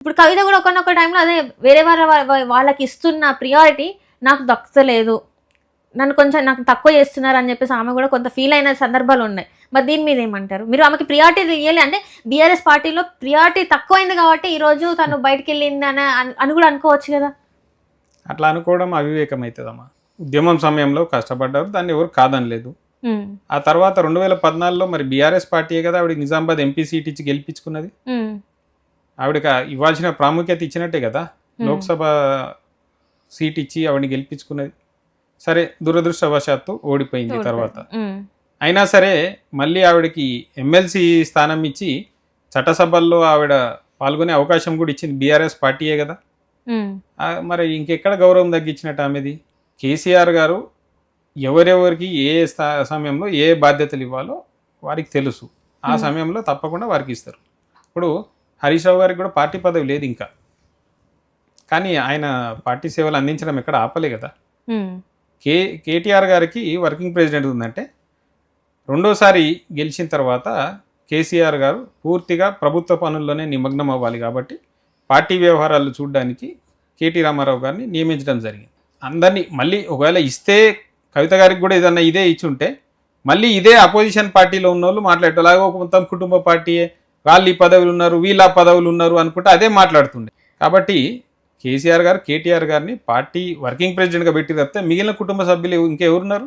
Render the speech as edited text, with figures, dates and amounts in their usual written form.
ఇప్పుడు కవిత కూడా ఒకనొక టైంలో అదే వేరే వాళ్ళకి ఇస్తున్న ప్రియారిటీ నాకు దక్కలేదు, నన్ను కొంచెం నాకు తక్కువ చేస్తున్నారు అని చెప్పేసి ఆమె కూడా కొంత ఫీల్ అయిన సందర్భాలు ఉన్నాయి. మరి దీని మీద ఏమంటారు మీరు? ఆమెకి ప్రియారిటీ ఇవ్వాలి అంటే బీఆర్ఎస్ పార్టీలో ప్రియారిటీ తక్కువైంది కాబట్టి ఈరోజు తను బయటకు వెళ్ళింది అని కూడా అనుకోవచ్చు కదా. అట్లా అనుకోవడం అవివేకం అవుతుందమ్మా. ఉద్యమం సమయంలో కష్టపడ్డారు, దాన్ని ఎవరు కాదనలేదు. ఆ తర్వాత 2014లో మరి బీఆర్ఎస్ పార్టీయే కదా ఆవిడకి నిజామాబాద్ ఎంపీ సీట్ ఇచ్చి గెలిపించుకున్నది. ఆవిడకి ఇవ్వాల్సిన ప్రాముఖ్యత ఇచ్చినట్టే కదా లోక్సభ సీట్ ఇచ్చి ఆవిడని గెలిపించుకున్నది. సరే దురదృష్టవశాత్తు ఓడిపోయింది తర్వాత. అయినా సరే మళ్ళీ ఆవిడకి ఎమ్మెల్సీ స్థానం ఇచ్చి చట్టసభల్లో ఆవిడ పాల్గొనే అవకాశం కూడా ఇచ్చింది బీఆర్ఎస్ పార్టీయే కదా. మరి ఇంకెక్కడ గౌరవం తగ్గించినట్టు ఆమెది? కేసీఆర్ గారు ఎవరెవరికి ఏ సమయంలో ఏ బాధ్యతలు ఇవ్వాలో వారికి తెలుసు. ఆ సమయంలో తప్పకుండా వారికి ఇస్తారు. ఇప్పుడు హరీష్ రావు గారికి కూడా పార్టీ పదవి లేదు ఇంకా, కానీ ఆయన పార్టీ సేవలు అందించడం ఎక్కడ ఆపలే కదా. కేటీఆర్ గారికి వర్కింగ్ ప్రెసిడెంట్ ఉందంటే రెండోసారి గెలిచిన తర్వాత కేసీఆర్ గారు పూర్తిగా ప్రభుత్వ పనుల్లోనే నిమగ్నం అవ్వాలి కాబట్టి పార్టీ వ్యవహారాలు చూడడానికి కేటీ రామారావు గారిని నియమించడం జరిగింది. అందరినీ మళ్ళీ ఒకవేళ ఇస్తే కవిత గారికి కూడా ఏదన్నా ఇదే ఇచ్చి ఉంటే మళ్ళీ ఇదే అపోజిషన్ పార్టీలో ఉన్న వాళ్ళు మాట్లాడేటో అలాగే ఒక మొత్తం కుటుంబ పార్టీయే, వాళ్ళు ఈ పదవులు ఉన్నారు వీళ్ళు ఆ పదవులు ఉన్నారు అనుకుంటే అదే మాట్లాడుతుండే. కాబట్టి కేసీఆర్ గారు కేటీఆర్ గారిని పార్టీ వర్కింగ్ ప్రెసిడెంట్గా పెట్టి తప్పితే మిగిలిన కుటుంబ సభ్యులు ఇంకెవరున్నారు?